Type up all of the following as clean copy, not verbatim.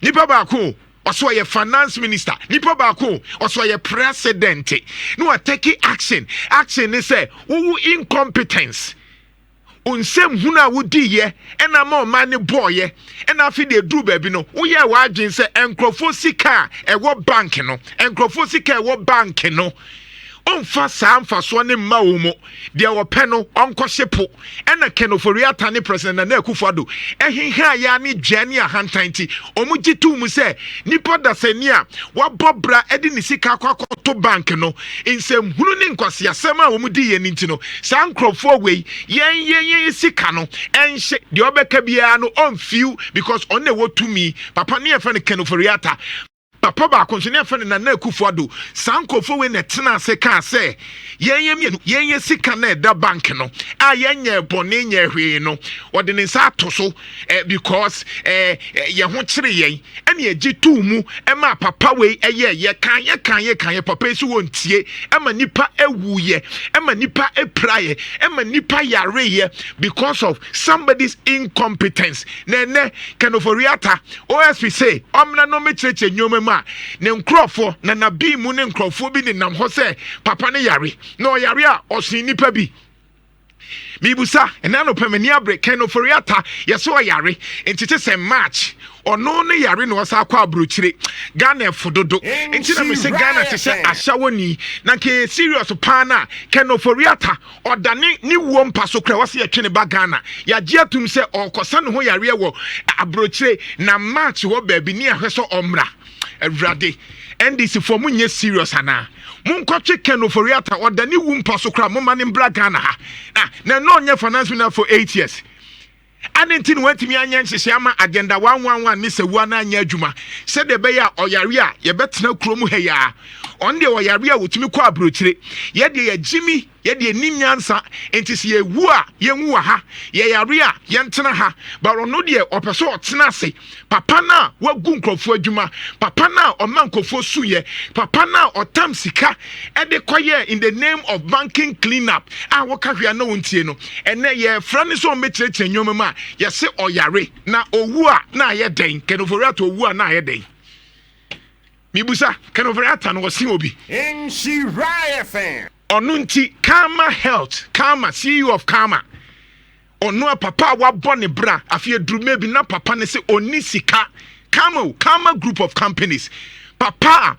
nipa baako also a finance minister nipa baako also a president no take action is say who incompetence unsem huna wudi ye ena ma man boy ye ena fi de dru baby no wo ye wa adwen say enkrofo sika e wo bank no enkrofo sika e wo bank no onfa saa mfaso ne ma wo mo de wo pe no onko hyepo ena ken Ofori-Atta ne president na Akufo-Addo ehinha ya ne dwane ahantanti omugitu mu se nipa dasani a wabobra edi ne sika kwakoto bank no nsem hunu ne nkwase asem a wo mudi ye ninti no saa nkrofo we yen sika no enhye de obeka bia no onfiu because on ne wotumi papa ne efa ne ken Ofori-Atta papa ba konso ne fa ne na Akufo-Addo sankofo we ne tena se ka se yen sika na da bank no a yen ye bone nya hwe no ode ne sa toso because ye ho kire yen ene ye gitu mu ma papa we ye kan papa su wontie ma nipa ewuye ma nipa epraye ma nipa yare ye because of somebody's incompetence ne Ken Ofori-Atta OSP say omna no me cheche nyoma ne nkrofo na nabi mu ne nkrofo bi ne nam ho se papa ne yare no yare a osin nipa bi mibusa ena no pamani abre Ken Ofori-Atta yeso yare entite se match ono ne yare no wasa akwa abrochire Ghana fododo enti na me se Ghana te se ahyawoni na ke serious pa na Ken Ofori-Atta odane ni wo mpa so kra wase yetwe ne ba Ghana ya gye atum se okosa ne ho yare wo abrochire na match wo ba bi ni ahweso omra Everyday NDC for munye serious ana mun kwatwe Ken Ofori-Atta odani wumpa so kra mo mane mbra Ghana ha na no nye finance minister for 8 years anentin wantimi anya nhyehyɛ ama agenda 111 ne sewu na anya adwuma sɛ de be ya oyare a ye betena kurom ha ya on de oyare a wotumi kɔ abrochire ye de ye jimi ye de nim nyansa enti se ye wu a ye nwu ha ye yare a ye ntena ha ba ono de opeso otena ase papa na wagu nkrofo adwuma papa na ɔma nkofo suye papa na otam sika e de koye in the name of banking cleanup a woka hwea na wontie no ene ye fra ne so mekyerɛkyerɛ nyoma ma ye se oyare na owu a na ye den Ken Ofori-Atta owu a na ye den mibusa Ken Ofori-Atta no wosi obi Nhyira FM onunti Karma Health Karma CEO of Karma ono papa wabɔ ne bra afie drume bi na papa ne se oni sika Karma group of companies papa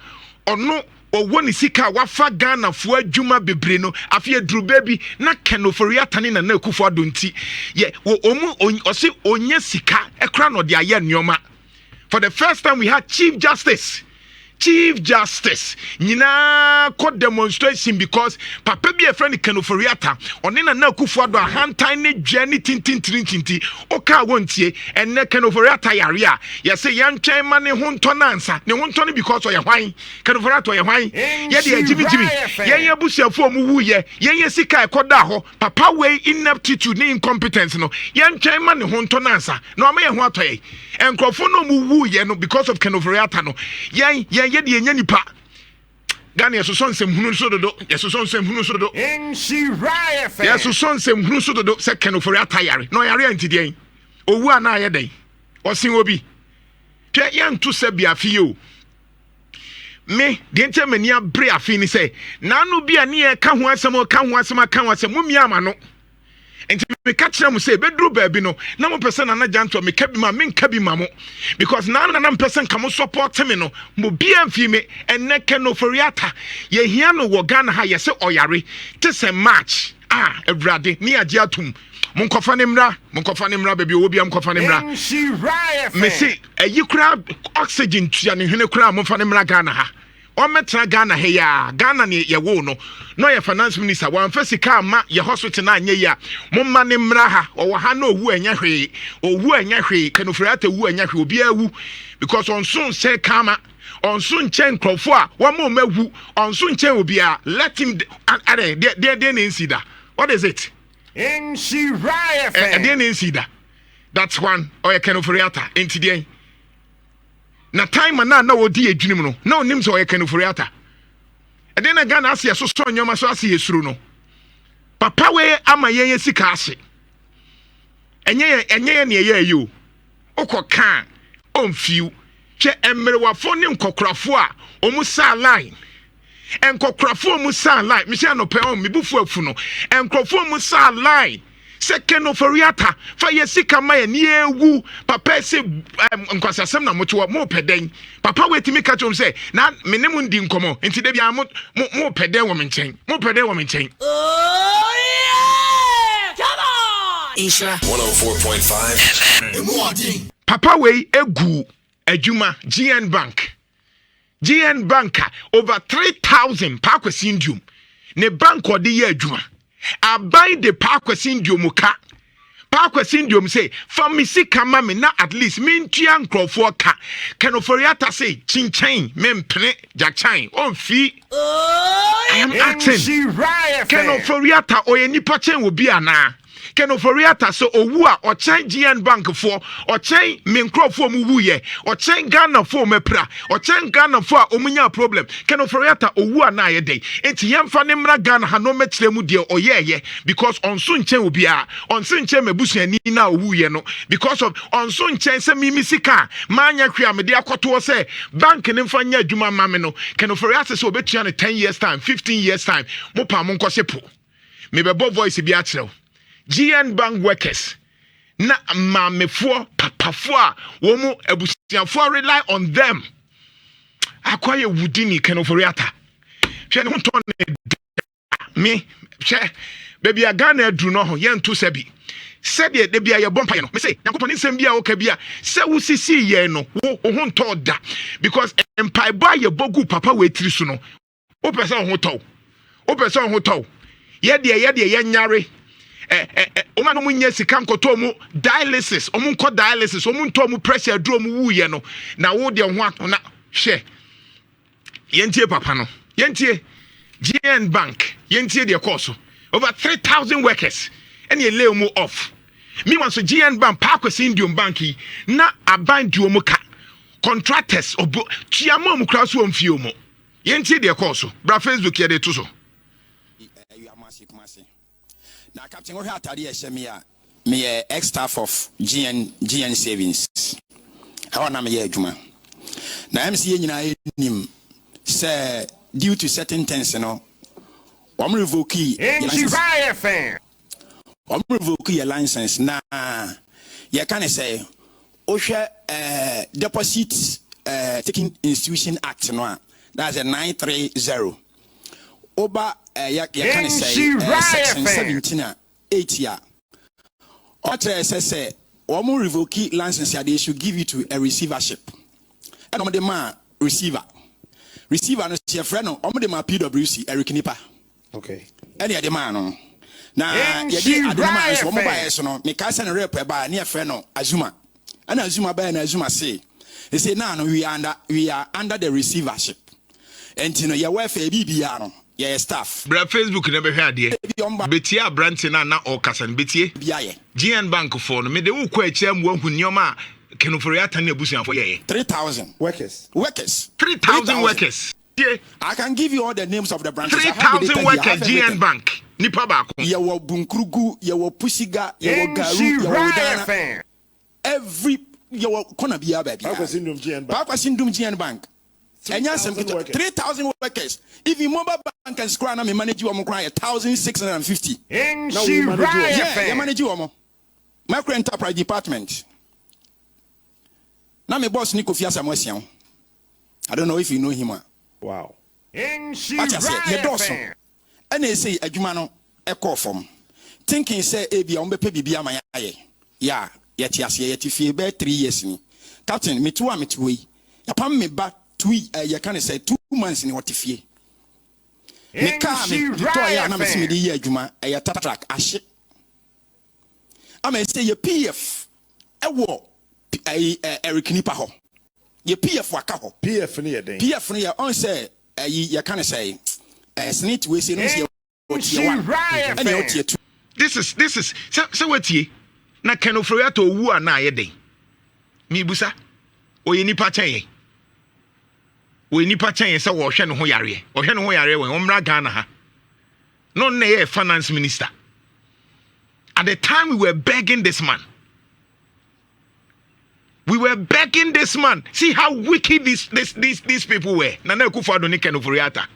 ono owo ne sika wafa Ghana fo adwuma bebre no afie drube bi na Ken Ofori-Atta ne na Akufo-Addo nti ye omu ose onye sika ekra no de aye nyoma. For the first time we had Chief Justice nyina ko demonstration because papa bi a friend Ken Ofori-Atta oni na Akufo-Addo ahantan ne dwane tintintintinti oka wontie enne Ken Ofori-Atta yare a ye se yantwen ma ne ho ntonansa ne ho ntone because of ye hwan Ken Ofori-Atta ye hwan ye de agimigimi ye busuafo mu wuye ye sika ekoda ho papa we ineptitude ne incompetence no yantwen ma ne ho ntonansa na o ma ye ho atoye enkrofo no mu wuye no because of Ken Ofori-Atta no ye de enya nipa Ghana yeso nsem hunu so dodo yeso nsem hunu so dodo Nhyira FM yeso nsem hunu so dodo se Ken Ofori-Atta yare no yare antidien owu ana aye den osin obi twa yantu se bia fi o me de ente mani abre afi ni se nanu bia ne ye ka ho asem mumi ama no enti me ka kire mu se beduru ba bi no na mo pese na Jantuah me ka bi ma me nka bi ma mo because na pese nka mo support me no mo bia mfi me enne Ken Ofori-Atta ye hia no wo Ghana ha ye se oyare te se match Evrade ni agye atum mon kofa ne mra baby obi am kofa ne mra me se ayi kura oxygen tua ne hwene kura mo fa ne mra Ghana ha o metra Ghana he ya Ghana ne ye wo no ye finance minister wan fa sika ma ye hospital na anya ya mo ma ne mra ha o ha na owu anya hwe Ken Ofori-Atta wu anya hwe obi awu because on soon say Karma on soon chen krofo a wo ma mawu on soon chen obi a let him there ne insida what is it Nhyira FM there ne insida that's one or Ken Ofori-Atta entidien na time na wodi adwunim no na onim so Ken Ofori-Atta eden na Ghana ase so nyoma so ase yesuru no papa we ama yen sika ase enye ne ye ayo okoka onfiu che emmerewafo ne nkokrafo a omu sa line enkokrafo omu sa line me sha no pe on me bufu afu no enkrofo omu sa line second Ofori-Atta fa yesika ma ye ne ewu papa se nkwasasem na moto mo peden papa wetimi ka chom se na menem ndi nkomo enti de bia mo peden wo menchen mo peden wo menchen. Oh yeah, come on. Nhyira 104.5 papa we egu adwuma GN Bank over 3,000 pa kwasindium ne bank odi ye adwuma abai de pa kwasindium ka pa kwasindium say famisi kama me na at least mintua nkrofo ka Ken Ofori-Atta say chinchen mempene jakchan on fi I am asking Ken Ofori-Atta oye nipa chen wo bi ana Ken Ofori-Atta so owu a ochen GN Bank for ochen me nkrofo mu wuye ochen Ghana for mepra ochen Ghana for omunya problem Ken Ofori-Atta owu a na ye dey enti yemfa ne mra Ghana ha no metre mu de oyeye because onso nchen obi a onso nchen mebusuani na owu ye no because of onso nchen se mimi sika manya hwea me de akoto se bank ne mfa nya adwuma ma me no Ken Ofori-Atta so obetua ne 10 years time 15 years time mo pa mo nkosepo me bebo voice bi a kyerɛw GN Bank workers na mamefo papafo a wo mu abusiafo rely on them akwaye wudini Ken Ofori-Atta hwe ne ho ton me hwe baby agana adru no ho ye nto sabi said de bia ye bompa ye no me say yakopani nsem bia wo ka bia se wo sisi ye no wo ho nto da because empire boy ye bogu papa we tiri so no wo pese ho to ye de ye nyare oma no munye sika nkoto mu dialysis omu nko dialysis omu nto mu pressure dro mu wuye no na wo de ho na hwe yentie papa no yentie GN Bank yentie de course over 3,000 workers and ye lay mu off me wan so GN Bank pa kwesi Indian Bank na aban duo mu ka contractors obo tuamo mu kra so mfie mu yentie de course bra Facebook ye de to so now Captain we had me ex staff of GN Savings I want me adwuma na MC nyina nim say due to certain things I'm revoke your license na you can say ohwe deposit taking institution act no that's a 930 oba you can say section 17 8 year or say one revoke license they should give you to a receivership and on the man receiver no your friend no on the man PWC Eric Nipa okay any the man no na ye di adema so mo ba so no me ka say no rep ba na your friend no Azuma and Azuma ba na Azuma say they say now no we are under the receivership and you know your welfare bibia no your staff bra Facebook na be hwe ade betia branch na okasa no betie GN Bank for no me de wo kwa achia mu ahu nioma Ken Ofori-Atta na abusuafo ye 3,000 workers 3,000 workers yeah. I can give you all the names of the branches 3,000 workers GN Bank nipa ba ko ye wo bunkrugu ye wo pusiga ye wo garu ye wo dana every ye wo kona bia ba bia Pakwasindum GN Bank 3,000 workers. If you mobile bank and scroll na me manage you 1,650. Yeah, you manage you micro enterprise department. Now my boss Nico Fiasa Mwesian. I don't know if you know him. Wow. Nhyira. And they say adwuma no e call from. Thinking say e bia ombe pe bibia ma ye. Yeah, yeti ase yeti fie be 3 years ni. Captain me to yi. Yapam me ba you can say 2 months in what if ye. Me car me to ya na me see me di ye adwuma e track ahye. I may say your PF e wo Eric Nipa ho. Your PF waka ho. PF ni ye den. PF ni ye on say you can say snitch we say no say what you want. And you what you This is so what ye na Ken Ofori-Atta owu ana ye den. Mi busa oye nipa chen we nipa chen say wo hwe no ho yare we omra Ghana ha no na ye finance minister at the time we were begging this man We were begging this man. See how wicked these people were. Nana Akufo-Addo ne Ken Ofori-Atta.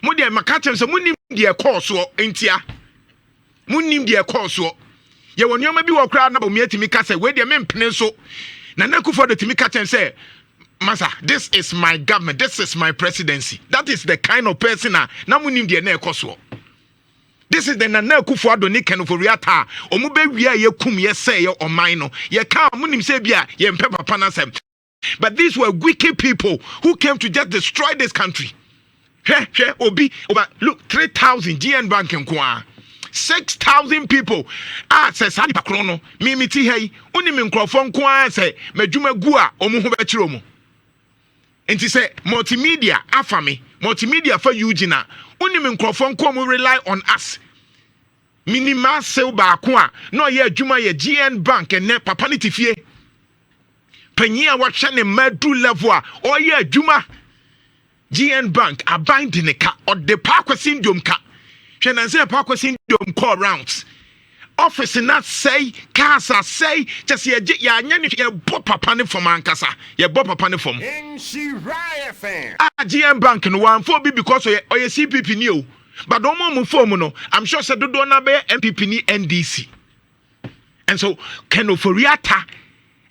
Mo de makachem so munim de course so entia. Munim de course so. Ye won yoma bi wo kra na bo miatimi ka say we de mempene so. Nana Akufo-Addo timi ka chen say, Masa, this is my government. This is my presidency. That is the kind of person na munim de na course so. This is the Nana Akufo-Addo ne Ken Ofori-Atta. Omu be wia ye kum ye say ye oman no. Ye ka munim say bia ye mpe papa na sem. But these were wicked people who came to just destroy this country. Obi, look, 3,000 GN Bank in Kwa. 6,000 people. Says Sadi Pakrono, Mimiti Hey, Unimin Crofon Kwa say, Mejuma Gua, Omuhubechiromo. And he said, multimedia, Afami, multimedia for Eugenia, Unimin Crofon Kwa will rely on us. Minima Selba Kwa, no ye Juma ye GN Bank and ne Papaniti Fie. Penya watching a medu level, or ye Juma. GN Bank are binding a car or the Parker syndrome car. Shannon say Parker syndrome call rounds. Office not say, Casa say, just ye bop a panny from Ankasa, ye bop a panny from Nhyira fan. GN Bank and 1-4B because or ye CPP new. But don't move for mono. I'm sure said do not be MPP ni NDC. And so Ken Ofori-Atta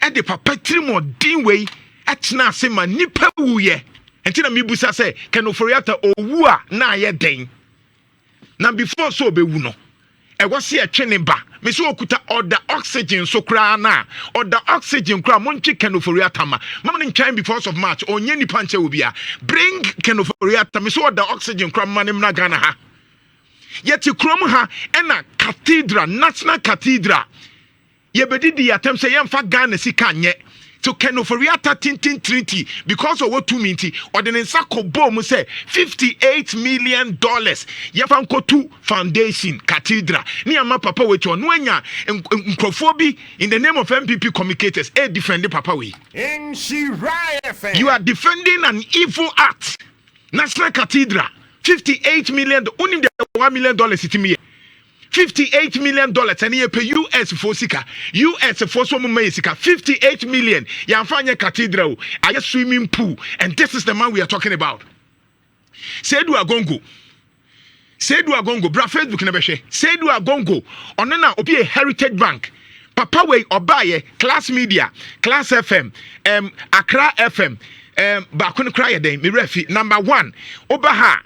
at the perpetual more din way at Nasima nipa wuye. Until Mibusa say, Ken Ofori-Atta owua na ye den. Now before so be wuno. E was here training ba. Me so okuta or the oxygen so kra na. Or the oxygen kra monchi Ken Ofori-Atta ma. Mama in before of March. Onye ni panche ubia. Bring Ken Ofori-Atta. Me so the oxygen kra manim na Ghana ha. Yet you krom ha ena cathedral, national cathedral. Ye bedi di atem say yemfa Ghana si kanye. So Ken Ofori-Atta tintin treaty because of what 2 minti or the nsako bom say $58 million. Yafanko 2 foundation cathedral. Ni ama papa we cho nwanya nkrofobi in the name of MPP communicators defend papa we. Nhyira. You are defending an evil act. National cathedral $58 million. Only the $1 million itimi. $58 million and you pay US for sika. US for some sika. $58 million. Yamfanya cathedral. A swimming pool. And this is the man we are talking about. Sedu Agongo. Bra Facebook nebeshe. Sedu Agongo. Onena obi a Heritage Bank. Papa we obaye Class Media, Class FM, Accra FM. Bakun cry day, mi refi number 1. Obaha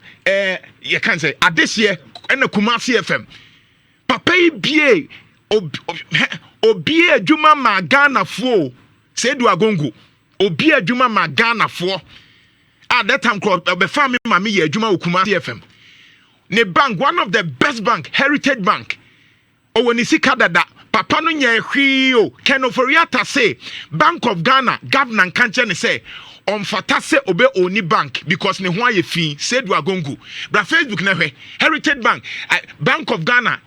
you can say at this year and Kumasi FM. Papa bie obi adwuma ma Ghana fo Sedu Agongo obi adwuma ma Ghana fo at that time crowd be family mama ye adwuma Kumasi FM. Ne bank, one of the best bank, Heritage Bank. O when you see kadada papa no nya hwi o Ken Ofori-Atta say Bank of Ghana governor kanche ne say on fata se obe oni bank because ne ho aye fi Sedu Agongo. Bra Facebook na hwe Heritage Bank, Bank of Ghana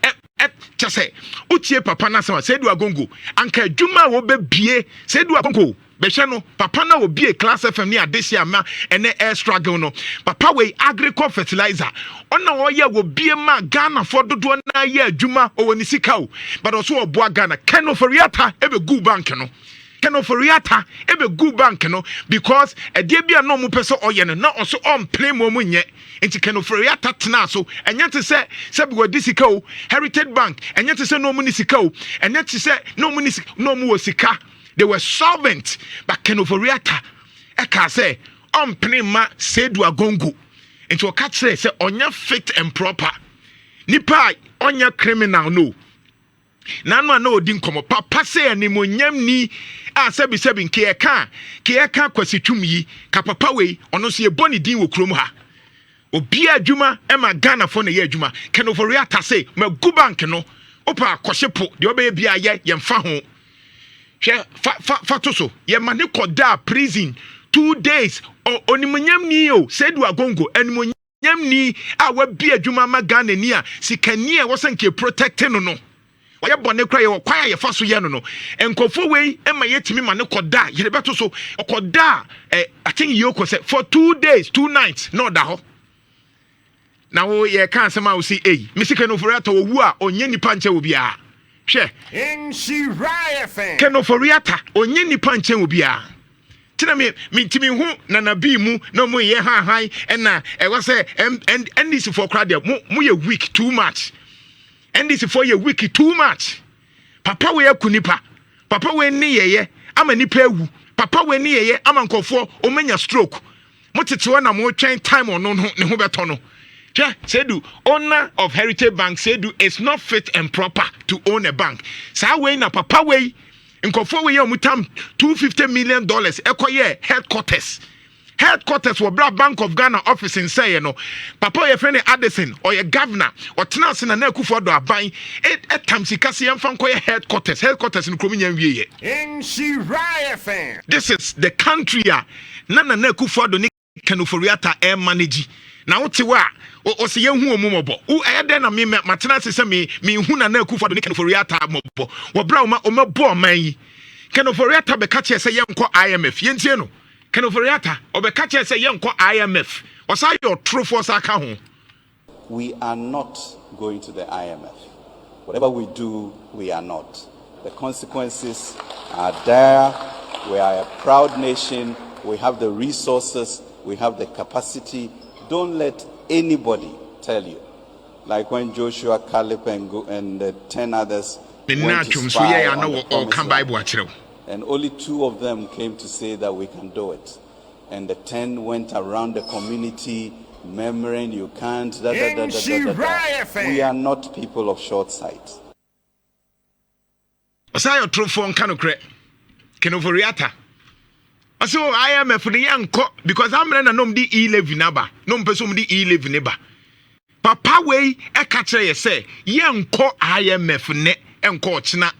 just say utie papa na sama Sedu Agongo anka adwuma wo be bie Sedu Agongo be no papa na wo bie Class FM ni adesia ma ene air struggle no papa we agriculture fertilizer ona wo ye wo bie ma Ghana for dodo na ye adwuma o woni sika o but also oboa Ghana Ken Ofori-Atta ebe gu bank no Ken Ofori-Atta ebe gu bank no because e de bia no mu pese oye no na also on play mo mu nye enti Ken Ofori-Atta tena so enya te se be go disika o Heritage Bank enya te se no mu ni sika o enya te se no mu ni no mu wo sika. They were solvent but Ken Ofori-Atta eka say on play ma Sedu Agongo enti o ka kire say onya fit and proper nipa onya criminal no nanu ana odin komo papa say animonyam ni a sebi nke eka kwasitwum yi ka papa we ono so ye boni din wo krom ha obi adwuma e ma Ghana fo na ye adwuma Ken Ofori-Atta say ma gu bank no opa akohyepo de obe bia ye yemfa ho hwe fa to so ye ma ne koda prison 2 days onimonyam ni o Sedu Agongo animonyam ni a wa bia adwuma ma Ghana ni a sikani e wosanke protect no Waya bone kra ye kwaya ye fa so ye no enkofo we ema yetimi ma ne koda ye beto so koda I think yoko say for 2 days 2 nights no da ho na wo ye kan sema wo si me Ken Ofori-Atta wo wu a onye nipa nche wo bia hwɛ Nhyira FM. Ken Ofori-Atta onye nipa nkyɛn obia tina me ntimi hu na na bi mu na mo ye han na ɛwɔ sɛ NDC for crowd mo ye weak too much NDC for ye weak too much papa we akunipa papa we ni yeye ama nipa ewu papa we ni yeye ama nkofo omenya stroke mo tete na mo twɛn time on no ne ho beto no yeah, Sedu, owner of Heritage Bank, Sedu, it's not fit and proper to own a bank. Sa way na papa way, in Kofo way mutam $250 million. Ekoye headquarters. Headquarters were Black Bank of Ghana office in say, you know. Papa your friend Addison or your governor or Tnasin and Neku do a buying at Tamsikasi and Fankoya headquarters in Krominian Vie. Nhyira FM. This is the country. Nana Neku for the Ken Ofori-Atta air manage. Now what's wa o se ye hu omumobo wo ede na me matena se me hu na na akufo do ne Ken Ofori-Atta mobo wo bra o ma bo man yi Ken Ofori-Atta be ka che se ye nko IMF ye ntie no Ken Ofori-Atta o be ka che se ye nko IMF o sa your true force aka ho. We are not going to the IMF. Whatever we do, we are not. The consequences are dire. We are a proud nation. We have the resources. We have the capacity. Don't let anybody tell you. Like when Joshua, Caleb, and the 10 others went to spy on the promised land, and only 2 of them came to say that we can do it. And the 10 went around the community murmuring, you can't, We are not people of short sight. Osayo true phone Ken Ofori-Atta. So IMF ni yanko because I'm na nom di E11 naba nom person di E11 neba papa we e ka kire ye say yanko IMF ne enko china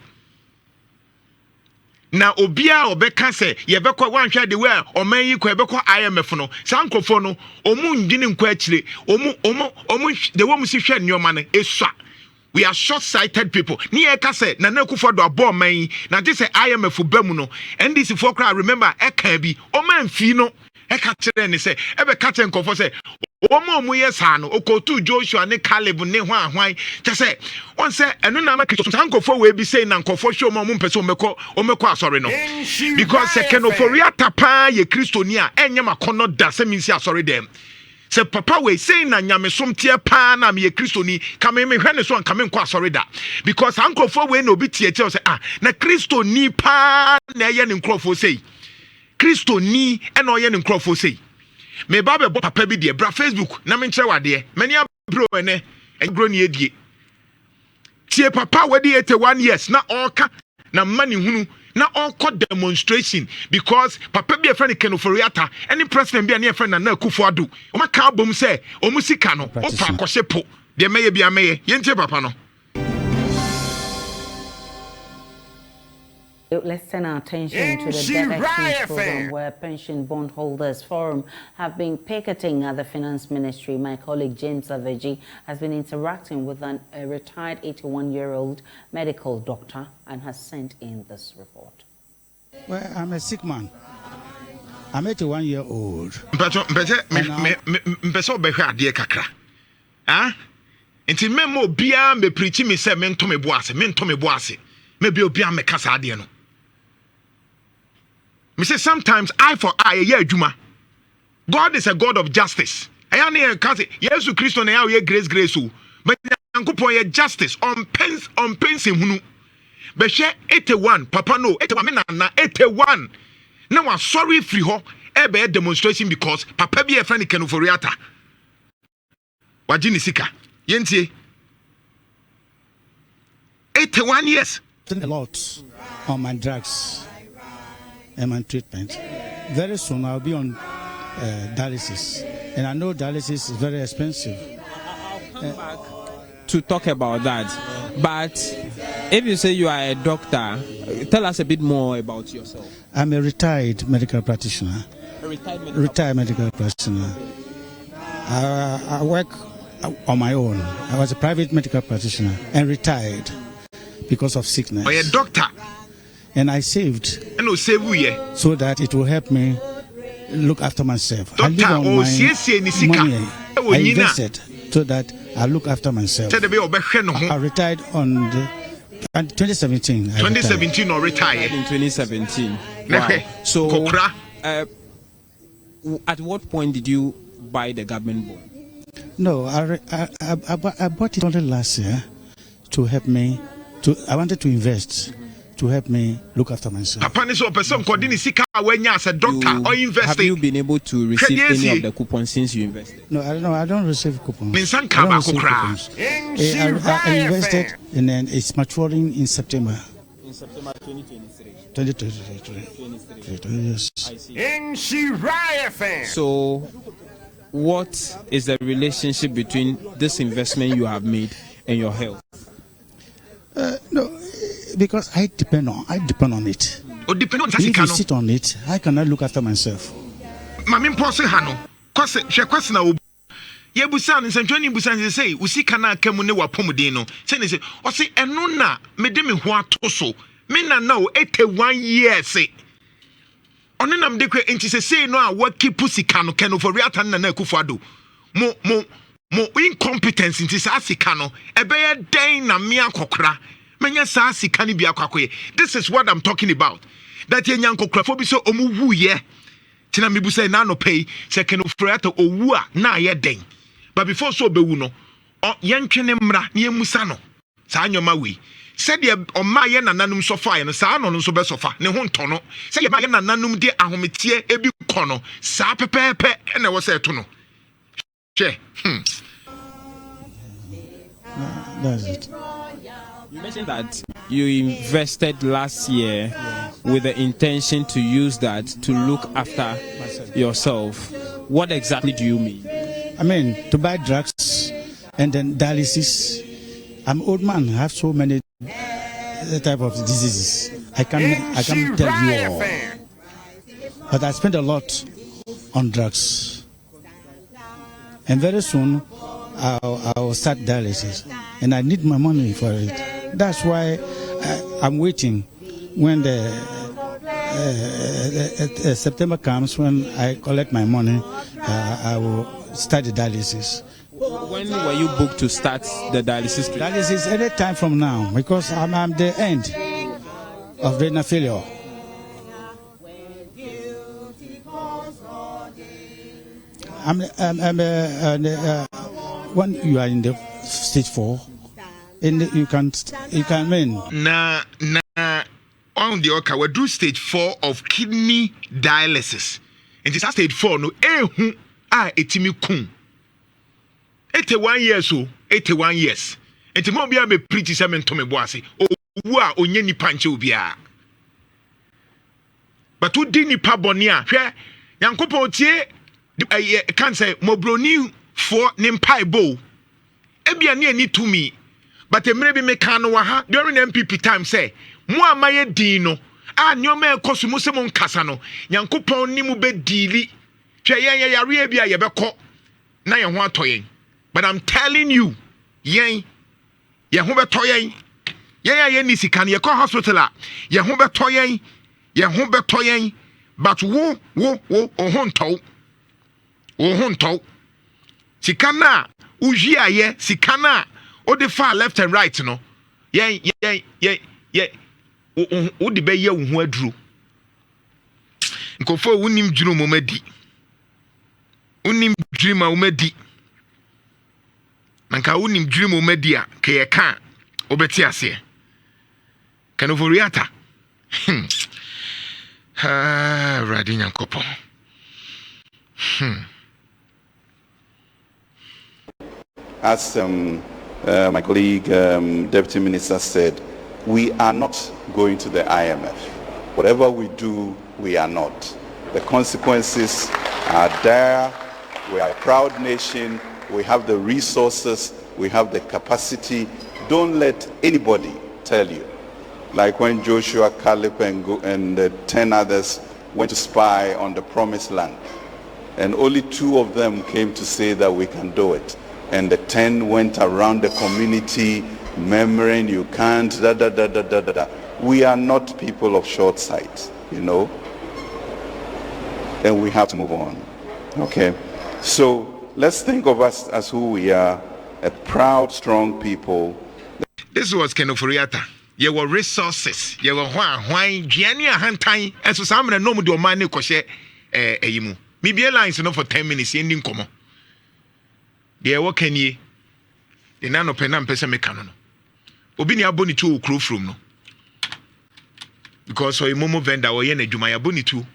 na obia obeka say ye bekọ wanhwa de we oman yi ko ebekọ IMF no sankofo no omu ndini nkọ akire omu de wo mu si hwe nyoma no esua. We are short-sighted people. Ni eka say na Akufo do abo man na this IMF bamu no NDC for crowd remember eka bi o man fi no eka kire ni say ebe ka kire nkofo say o mu yes no okotu Joshua ne Caleb ne hwan che say on say eno na make so nkofo we bi say na nkofo hwe o mu mpese o mekọ asori no because Ken Ofori-Atta pa ye Kristoni a enye makono da se minsi asori dem. Se papa we say na nyamesom tie pa na me Kristoni ka me hwene so anka me nkwa sorry da because ankofo we na obi tie tie say na Kristoni pa na ye ne nkrofo say Kristoni e na oye ne nkrofo say me ba be papa bi de bra Facebook na me nkire wade mani abro ene engro ne edie tie papa we de 81 years na oka na mani hunu na all demonstration because papa be a friend Ken Ofori-Atta any president be a friend na Akufo-Addo o ma ka bom say o mu sika no o pa akose po de meye bia meye yentie papa no. Let's turn our attention to the debt exchange program where pension bondholders forum have been picketing at the finance ministry. My colleague James Aveji has been interacting with a retired 81-year-old medical doctor and has sent in this report. Well, I'm a sick man. I'm 81 years old. Nti memo bia me preach me say mento me boase maybe obia me kasa ade no me say sometimes eye for eye ye adwuma. God is a God of justice. Aya na ka say Jesus Christ na ya we grace o but yankopon ye justice on pens hunu be hwe 81 papa no 81 me na 81 na wa sorry free ho e be demonstration because papa bi e friend Ken Ofori-Atta wagini sika yentie 81 years. A lot on my drugs and my treatment. Very soon I'll be on dialysis, and I know dialysis is very expensive. I'll come back to talk about that. But if you say you are a doctor, tell us a bit more about yourself. I'm a retired medical practitioner. Retired medical practitioner. I work on my own. I was a private medical practitioner and retired because of sickness. Or a doctor. And I saved so that it will help me look after myself. Doctor, I live on my money. I invested so that I look after myself. I retired on the And 2017. 2017 or retired? In 2017. Wow. Okay. So, at what point did you buy the government bond? No, I bought it only last year to help me. I wanted to invest to help me look after myself. Papa, so person as a doctor or investing. Have you been able to receive any of the coupons since you invested? No, I don't know. I don't receive coupons. I don't receive coupons. I invested and then it's maturing in September. In September 2023. 2023. Yes. Nhyira. So, what is the relationship between this investment you have made and your health? No, because I depend on it. If you sit on it, I cannot look after myself. Mami mpose hano. Kwase na obu. Ye busan nsantwani busan say usi kana akamu ne wapomuden no. Say ne say o say eno na me de me ho ato so. Me na na o 81 years. Ono na me de kwe enti say no a waki pusika no ken Ofori-Atta na Akufo-Addo. Mo incompetence nti sa sika no ebeye den na me akokra menya sa sika ni bi akwakoye. This is what I'm talking about. That yenyan kokra bi so omu wuye tina me bu say na no pay se ken Ofori-Atta owu a na ye den. But before so bewu no yentwene mra na yemusa no sa anyoma wi said ye oma ye nananum sofa ye no sa no so be sofa ne ho nto no se ye ma ye nananum de ahometie ebi kono sa pepepe na wo se to no. That's it. You mentioned that you invested last year with the intention to use that to look after yourself. What exactly do you mean? I mean, to buy drugs and then dialysis. I'm an old man. I have so many type of diseases. I can't tell you all. But I spend a lot on drugs. And very soon, I'll start dialysis. And I need my money for it. That's why I'm waiting when the September comes, when I collect my money, I will start the dialysis. When were you booked to start the dialysis? Dialysis any time from now, because I'm the end of renal failure. When you are in the stage 4, and you can win. On the oka we do stage 4 of kidney dialysis. And it's stage 4 no etimi kun. 81 years so 81 years. Enti mo bia me preach se me ntome boase. Owu a onye ni panche obia. But who di nipa boni a hwe Yankopon tie can say mobroni for nimpai bo ebia ne ani tumi but emre bi meka no wa ha during MPP time say mo amaye din no a nyoma ekoso mo se mo nkasa no Yankopon ni mu be dili hwe yare bia ye beko na ye ho atoyen. But I'm telling you ye ho beto yen ye ni sika ne ye ko hospital a ye ho beto yen but wo ohonto sikana ujia ye sikana o de far left and right no ye o de be ye wo ho aduro nkofo wonim dwuru momadi wonim dwuru ma momadi nanka wonim dwuru momadi a ke ye ka obeti ase kan Ofori-Atta Radinya Kopo. As my colleague, Deputy Minister said, we are not going to the IMF. Whatever we do, we are not. The consequences are there. We are a proud nation. We have the resources. We have the capacity. Don't let anybody tell you. Like when Joshua, Caleb, and the 10 others went to spy on the promised land. And only 2 of them came to say that we can do it. And the 10 went around the community murmuring, you can't, We are not people of short sight, you know. And we have to move on, okay? So let's think of us as who we are, a proud, strong people. This was Ken Ofori-Atta. yɛwɔ resources yɛwɔ hwan duane ahantan ɛso saa mmerɛ no mu de ɔman ne kɔhyɛ ɛyi mu mebie lines no for 10 minutes yɛndi nkɔmmɔ deɛ ɛwɔ kanie de na nɔpɛ na mpɛ sɛ meka no no obi ne abɔ ne tuo wɔ kuro from no because ɔyɛ momo vendor ɔyɛ n'adwuma yɛabɔ ne tuo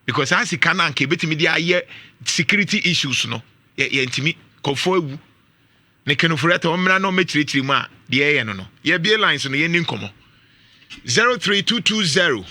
because saa sika no anka ɛbɛtumi de ayɛ security issues no yɛntimi kɔfoɔ awu ne kenofurata ɔmmra na ɔmɛkyerɛkyerɛ mu a deɛ ɛyɛ no no yɛbie lines no yɛni nkɔmmɔ 03220